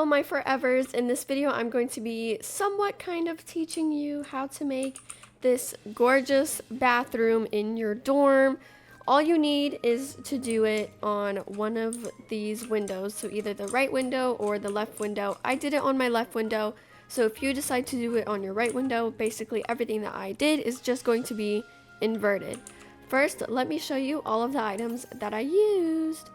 my forevers. In this video I'm going to be somewhat kind of teaching you how to make this gorgeous bathroom in your dorm. All you need is to do it on one of these windows, so either the right window or the left window. I did it on my left window, so if you decide to do it on your right window, basically everything that I did is just going to be inverted. First, let me show you all of the items that I used.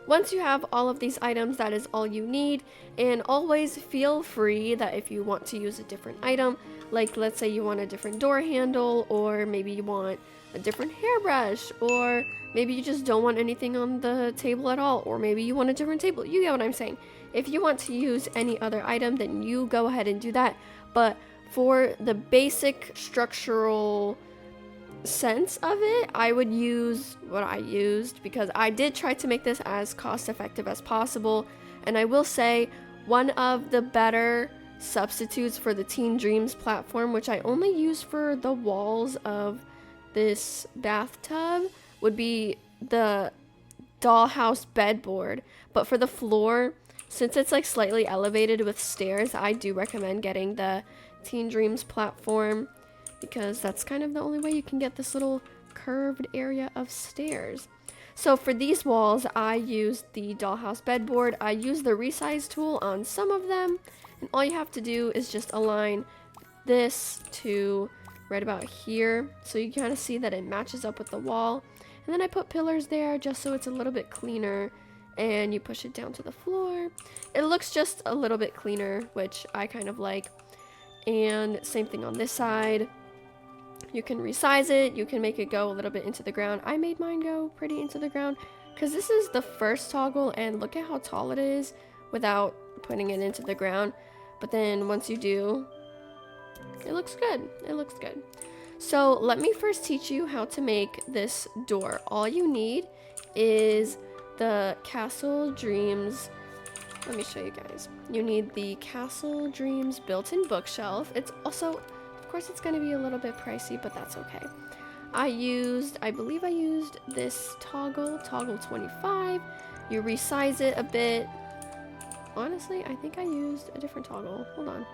Once you have all of these items, that is all you need, and always feel free that if you want to use a different item, like let's say you want a different door handle, or maybe you want a different hairbrush, or maybe you just don't want anything on the table at all, or maybe you want a different table. You get what I'm saying. If you want to use any other item, then you go ahead and do that. But for the basic structural sense of it, I would use what I used because I did try to make this as cost effective as possible. And I will say one of the better substitutes for the Teen Dreams platform, which I only use for the walls of this bathtub, would be the dollhouse bedboard. But for the floor, since it's like slightly elevated with stairs, I do recommend getting the Teen Dreams platform, because that's kind of the only way you can get this little curved area of stairs. So for these walls, I used the dollhouse bedboard. I used the resize tool on some of them, and all you have to do is just align this to right about here, so you kind of see that it matches up with the wall. And then I put pillars there just so it's a little bit cleaner, and you push it down to the floor. It looks just a little bit cleaner, which I kind of like. And same thing on this side. You can resize it, you can make it go a little bit into the ground. I made mine go pretty into the ground because this is the first toggle, and look at how tall it is without putting it into the ground. But then once you do, it looks good. It looks good. So let me first teach you how to make this door. All you need is the Castle Dreams. Let me show you guys. You need the Castle Dreams built-in bookshelf. It's also, of course, it's going to be a little bit pricey, but that's okay. I believe I used this toggle 25. You resize it a bit. Honestly, I think I used a different toggle. Hold on.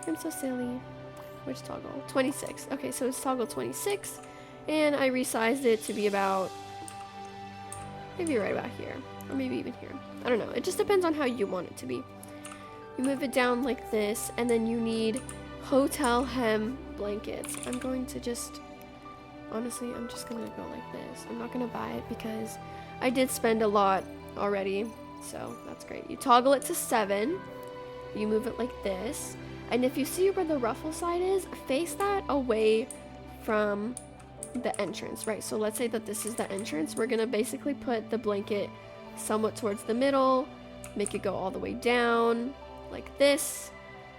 I'm so silly. Which toggle? 26. Okay, so it's toggle 26, and I resized it to be about, maybe right about here, or maybe even here. I don't know. It just depends on how you want it to be. You move it down like this, and then you need hotel hem blankets. I'm going to just, honestly, I'm just gonna go like this. I'm not gonna buy it because I did spend a lot already, so that's great. You toggle it to 7, you move it like this, and if you see where the ruffle side is, face that away from the entrance, right? So let's say that this is the entrance. We're gonna basically put the blanket somewhat towards the middle, make it go all the way down like this,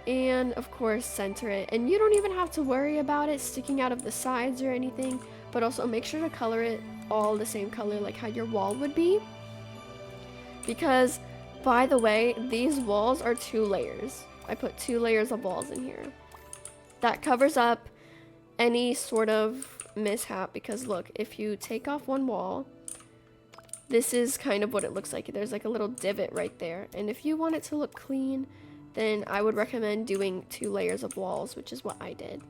and of course center it. And you don't even have to worry about it sticking out of the sides or anything, but also make sure to color it all the same color like how your wall would be, because by the way, these walls are 2 layers. I put 2 layers of walls in here. That covers up any sort of mishap, because look, if you take off one wall, this is kind of what it looks like. There's like a little divot right there, and if you want it to look clean, then I would recommend doing 2 layers of walls, which is what I did.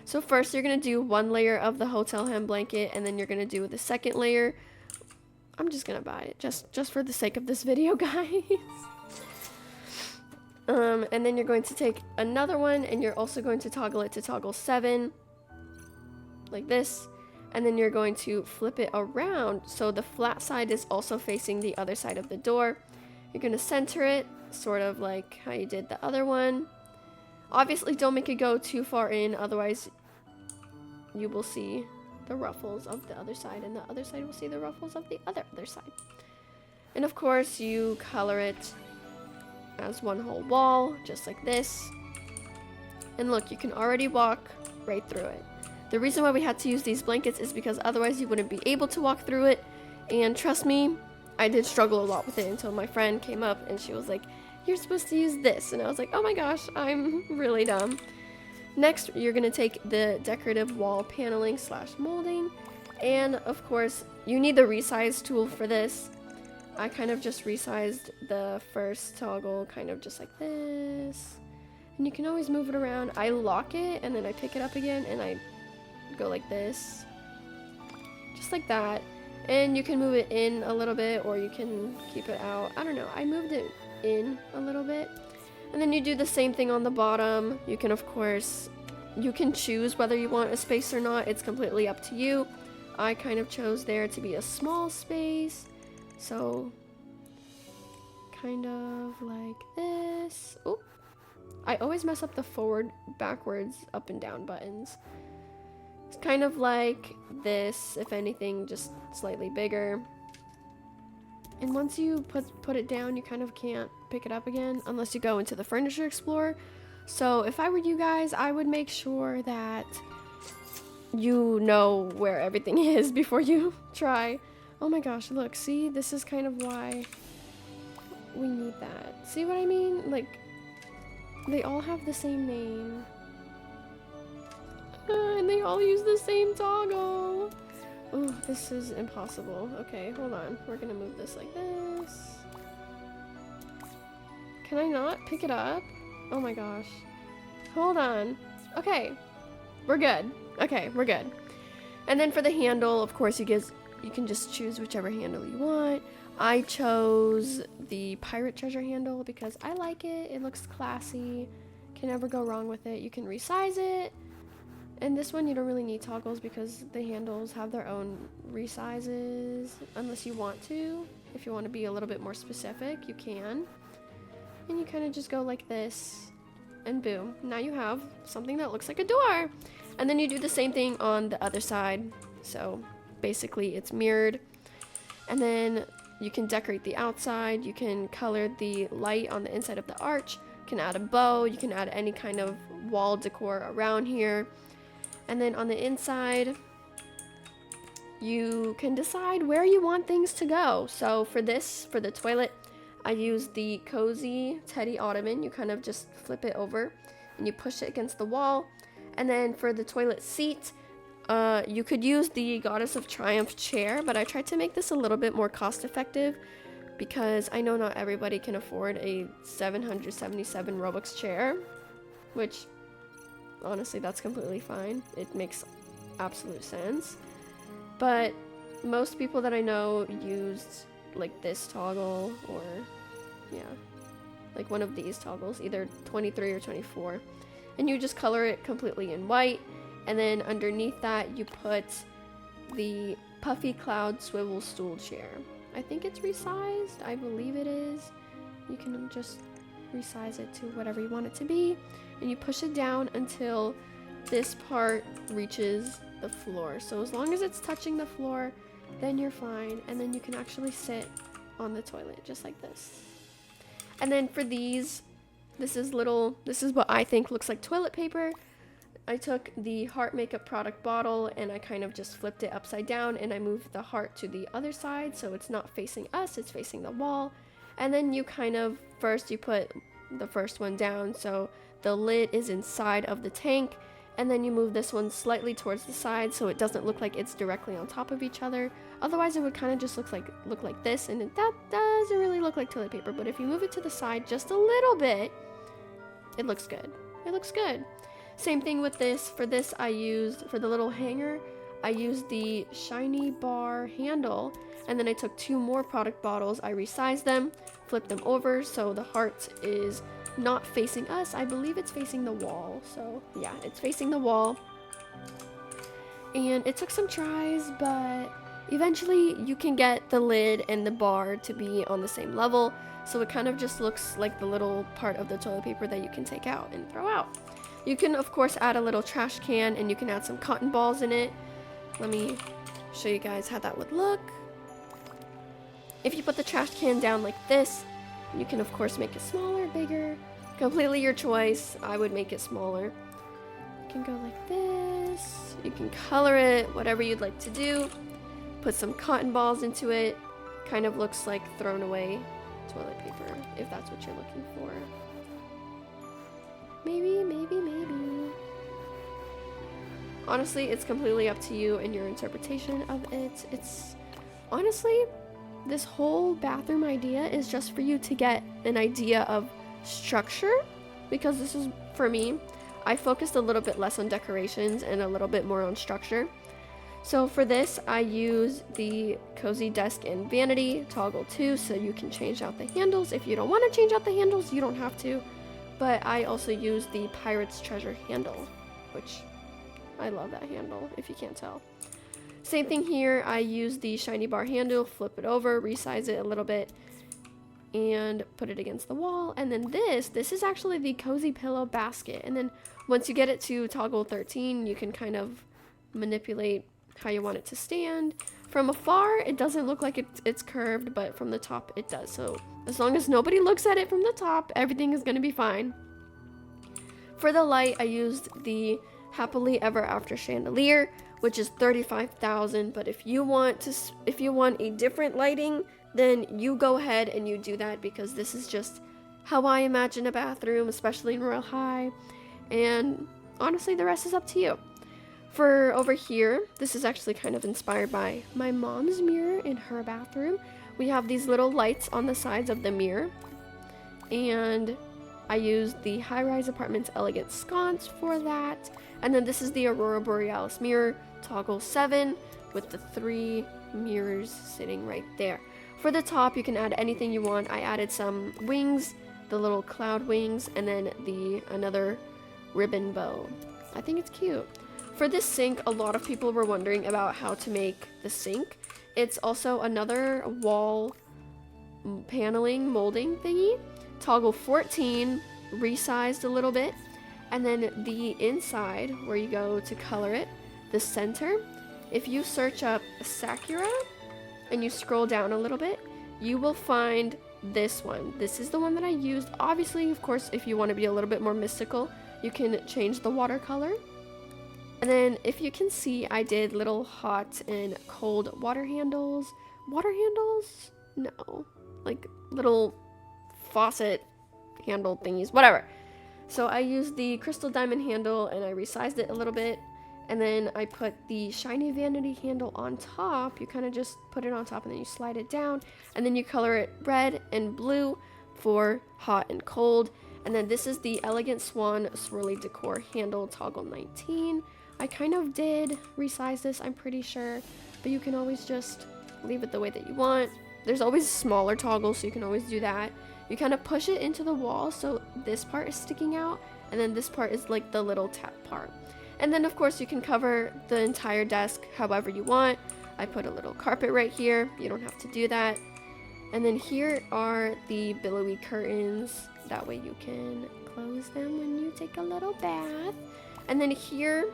So first you're going to do 1 layer of the hotel hem blanket, and then you're going to do the second layer. I'm just going to buy it just for the sake of this video, guys. And then you're going to take another one, and you're also going to toggle it to toggle 7 like this, and then you're going to flip it around so the flat side is also facing the other side of the door. You're going to center it sort of like how you did the other one. Obviously don't make it go too far in, otherwise you will see the ruffles of the other side, and the other side will see the ruffles of the other side. And of course you color it as one whole wall, just like this. And look, you can already walk right through it. The reason why we had to use these blankets is because otherwise you wouldn't be able to walk through it. And trust me, I did struggle a lot with it until my friend came up and she was like, you're supposed to use this. And I was like, oh my gosh, I'm really dumb. Next, you're gonna take the decorative wall paneling / molding. And of course, you need the resize tool for this. I kind of just resized the first toggle kind of just like this. And you can always move it around. I lock it and then I pick it up again and I go like this. Just like that. And you can move it in a little bit or you can keep it out. I don't know. I moved it in a little bit. And then you do the same thing on the bottom. You can, of course, you can choose whether you want a space or not. It's completely up to you. I kind of chose there to be a small space. So, kind of like this. Oh, I always mess up the forward, backwards, up and down buttons. It's kind of like this, if anything, just slightly bigger. And once you put it down, you kind of can't pick it up again unless you go into the Furniture Explorer. So if I were you guys, I would make sure that you know where everything is before you try. Oh my gosh, look, see, this is kind of why we need that. See what I mean? Like, they all have the same name. And they all use the same toggle. Oh, this is impossible. Okay, hold on. We're gonna move this like this. Can I not pick it up? Oh my gosh. Hold on. Okay, we're good. Okay, we're good. And then for the handle, of course, you can just choose whichever handle you want. I chose the pirate treasure handle because I like it. It looks classy. Can never go wrong with it. You can resize it. And this one you don't really need toggles because the handles have their own resizes unless you want to. If you want to be a little bit more specific, you can. And you kind of just go like this and boom. Now you have something that looks like a door. And then you do the same thing on the other side. So basically it's mirrored. And then you can decorate the outside. You can color the light on the inside of the arch. You can add a bow. You can add any kind of wall decor around here. And then on the inside, you can decide where you want things to go. So for the toilet, I use the cozy teddy ottoman. You kind of just flip it over and you push it against the wall. And then for the toilet seat, you could use the Goddess of Triumph chair, but I tried to make this a little bit more cost effective because I know not everybody can afford a 777 Robux chair, which honestly, that's completely fine. It makes absolute sense. But most people that I know used like this toggle or, yeah, like one of these toggles, either 23 or 24. And you just color it completely in white. And then underneath that, you put the Puffy Cloud Swivel Stool Chair. I think it's resized. I believe it is. You can just resize it to whatever you want it to be. And you push it down until this part reaches the floor. So as long as it's touching the floor, then you're fine. And then you can actually sit on the toilet just like this. And then for these, this is what I think looks like toilet paper. I took the Heart Makeup product bottle and I kind of just flipped it upside down and I moved the heart to the other side so it's not facing us, it's facing the wall. And then you kind of, first you put the first one down so the lid is inside of the tank, and then you move this one slightly towards the side so it doesn't look like it's directly on top of each other. Otherwise it would kind of just look like this, and that doesn't really look like toilet paper. But if you move it to the side just a little bit, it looks good. It looks good. Same thing with this. For this I used, for the little hanger, I used the shiny bar handle, and then I took 2 more product bottles, I resized them, flipped them over so the heart is not facing us. I believe it's facing the wall. So yeah, it's facing the wall. And it took some tries, but eventually you can get the lid and the bar to be on the same level. So it kind of just looks like the little part of the toilet paper that you can take out and throw out. You can of course add a little trash can and you can add some cotton balls in it. Let me show you guys how that would look. If you put the trash can down like this, You can of course make it smaller, bigger, completely your choice. I would make it smaller. You can go like this. You can color it, whatever you'd like to do. Put some cotton balls into it. Kind of looks like thrown away toilet paper, if that's what you're looking for. Maybe, maybe, maybe. Honestly, it's completely up to you and your interpretation of it. It's honestly, this whole bathroom idea is just for you to get an idea of structure, because this is, for me, I focused a little bit less on decorations and a little bit more on structure. So for this, I use the Cozy Desk and Vanity toggle 2, so you can change out the handles. If you don't want to change out the handles, you don't have to. But I also use the Pirate's Treasure handle, which I love that handle, if you can't tell. Same thing here, I use the shiny bar handle, flip it over, resize it a little bit, and put it against the wall. And then this is actually the Cozy Pillow basket. And then once you get it to toggle 13, you can kind of manipulate how you want it to stand. From afar, it doesn't look like it's curved, but from the top it does. So as long as nobody looks at it from the top, everything is going to be fine. For the light, I used the Happily Ever After chandelier, which is 35,000. But if you want a different lighting, then you go ahead and you do that, because this is just how I imagine a bathroom, especially in Royale High. And honestly, the rest is up to you. For over here, this is actually kind of inspired by my mom's mirror in her bathroom. We have these little lights on the sides of the mirror, and I used the High Rise Apartments Elegant Sconce for that. And then this is the Aurora Borealis mirror, toggle 7, with the 3 mirrors sitting right there. For the top, you can add anything you want. I added some wings, the little cloud wings, and then another ribbon bow. I think it's cute. For this sink, a lot of people were wondering about how to make the sink. It's also another wall paneling molding thingy. Toggle 14, resized a little bit. And then the inside, where you go to color it, the center, if you search up Sakura and you scroll down a little bit, you will find this one. This is the one that I used. Obviously, of course, if you want to be a little bit more mystical, you can change the watercolor. And then if you can see, I did little hot and cold water handles. Water handles? No. Like little faucet handle thingies, whatever. So I used the crystal diamond handle and I resized it a little bit. And then I put the shiny vanity handle on top. You kind of just put it on top and then you slide it down. And then you color it red and blue for hot and cold. And then this is the Elegant Swan Swirly Decor handle, toggle 19. I kind of did resize this, I'm pretty sure, but you can always just leave it the way that you want. There's always smaller toggles, so you can always do that. You kind of push it into the wall, so this part is sticking out, and then this part is like the little tap part. And then of course you can cover the entire desk however you want. I put a little carpet right here, you don't have to do that. And then here are the billowy curtains, that way you can close them when you take a little bath. And then here,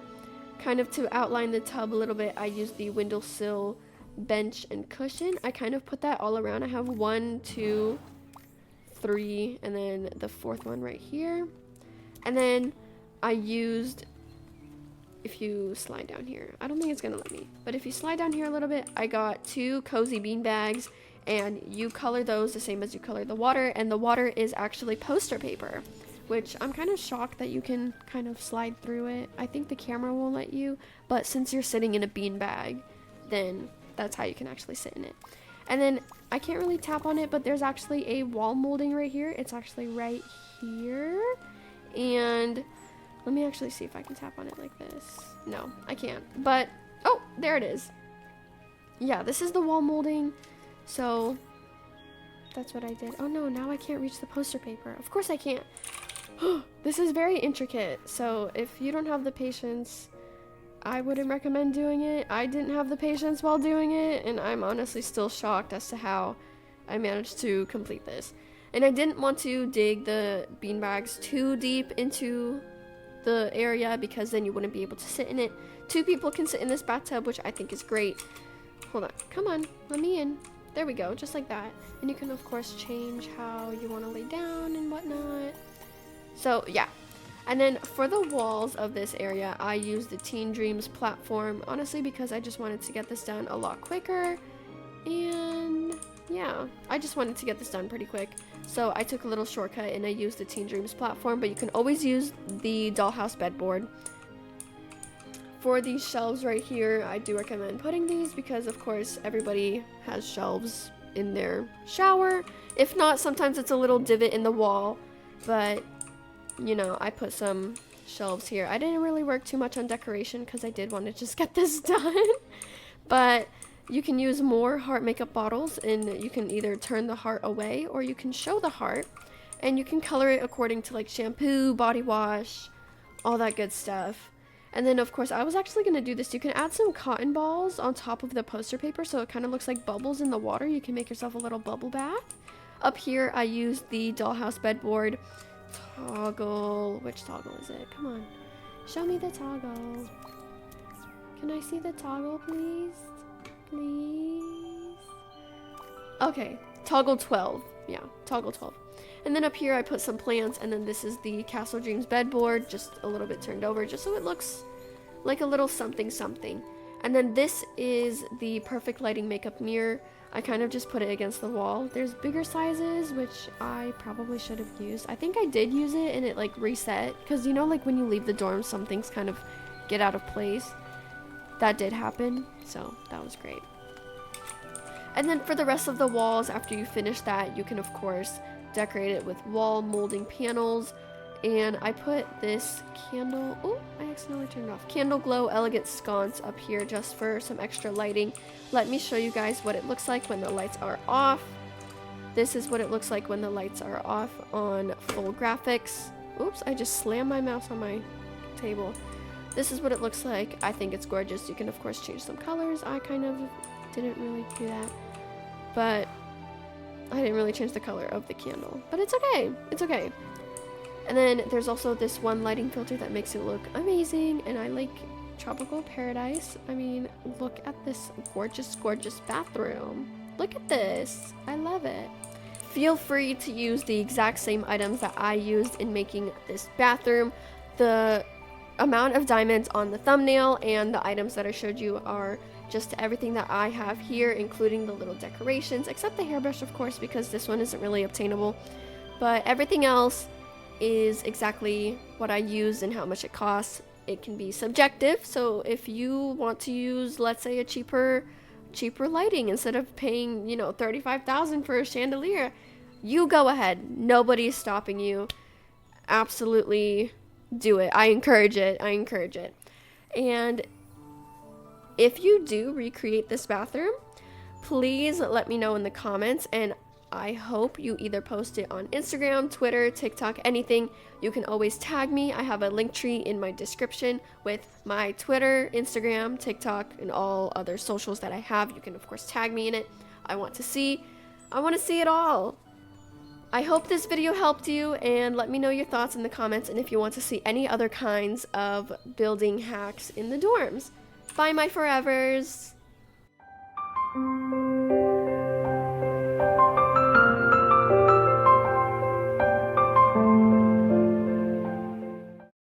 kind of to outline the tub a little bit, I used the windowsill bench and cushion. I kind of put that all around. I have 1, 2, 3, and then the 4th one right here. And then I used, if you slide down here, I don't think it's gonna let me, but if you slide down here a little bit, I got 2 cozy bean bags, and you color those the same as you color the water, and the water is actually poster paper, which I'm kind of shocked that you can kind of slide through it. I think the camera won't let you, but since you're sitting in a bean bag, then that's how you can actually sit in it. And then I can't really tap on it, but there's actually a wall molding right here. It's actually right here. And let me actually see if I can tap on it like this. No, I can't. But, oh, there it is. Yeah, this is the wall molding. So that's what I did. Oh no, now I can't reach the poster paper. Of course I can't. This is very intricate. So if you don't have the patience, I wouldn't recommend doing it. I didn't have the patience while doing it, and I'm honestly still shocked as to how I managed to complete this. And I didn't want to dig the beanbags too deep into the area, because then you wouldn't be able to sit in it. 2 people can sit in this bathtub, which I think is great. Hold on, come on, let me in. There we go, just like that. And you can of course change how you want to lay down and whatnot. So yeah. And then for the walls of this area, I used the Teen Dreams platform, honestly, because I just wanted to get this done a lot quicker. And yeah, I just wanted to get this done pretty quick. So I took a little shortcut and I used the Teen Dreams platform, but you can always use the dollhouse bedboard. For these shelves right here, I do recommend putting these because of course everybody has shelves in their shower. If not, sometimes it's a little divot in the wall, but you know, I put some shelves here. I didn't really work too much on decoration because I did want to just get this done. But you can use more heart makeup bottles, and you can either turn the heart away or you can show the heart, and you can color it according to like shampoo, body wash, all that good stuff. And then of course I was actually going to do this. You can add some cotton balls on top of the poster paper so it kind of looks like bubbles in the water. You can make yourself a little bubble bath. Up here I used the dollhouse bedboard toggle. Which toggle is it? Come on, show me the toggle. Can I see the toggle, please? Please. Okay, toggle 12. Yeah, toggle 12. And then up here I put some plants, and then this is the Castle Dreams bedboard, just a little bit turned over, just so it looks like a little something something. And then this is the Perfect Lighting Makeup Mirror. I kind of just put it against the wall. There's bigger sizes, which I probably should have used. I think I did use it and it like reset, because you know like when you leave the dorm some things kind of get out of place. That did happen, so that was great. And then for the rest of the walls, after you finish that, you can of course decorate it with wall molding panels. And I put this candle, oh, I accidentally turned it off. Candle Glow Elegant Sconce up here just for some extra lighting. Let me show you guys what it looks like when the lights are off. This is what it looks like when the lights are off on full graphics. Oops, I just slammed my mouse on my table. This is what it looks like. I think it's gorgeous. You can of course change some colors. I kind of didn't really do that, but I didn't really change the color of the candle, but it's okay. It's okay. And then there's also this one lighting filter that makes it look amazing, and I like Tropical Paradise. I mean, look at this gorgeous, gorgeous bathroom. Look at this. I love it. Feel free to use the exact same items that I used in making this bathroom. The amount of diamonds on the thumbnail and the items that I showed you are just everything that I have here, including the little decorations, except the hairbrush, of course, because this one isn't really obtainable. But everything else is exactly what I use and how much it costs. It can be subjective, so if you want to use, let's say, a cheaper lighting instead of paying, you know, $35,000 for a chandelier, you go ahead. Nobody's stopping you. Absolutely do it. I encourage it. I encourage it. And if you do recreate this bathroom, please let me know in the comments, and I hope you either post it on Instagram, Twitter, TikTok, anything. You can always tag me. I have a link tree in my description with my Twitter, Instagram, TikTok, and all other socials that I have. You can of course tag me in it. I want to see it all. I hope this video helped you, and let me know your thoughts in the comments, and if you want to see any other kinds of building hacks in the dorms. Bye, my forevers.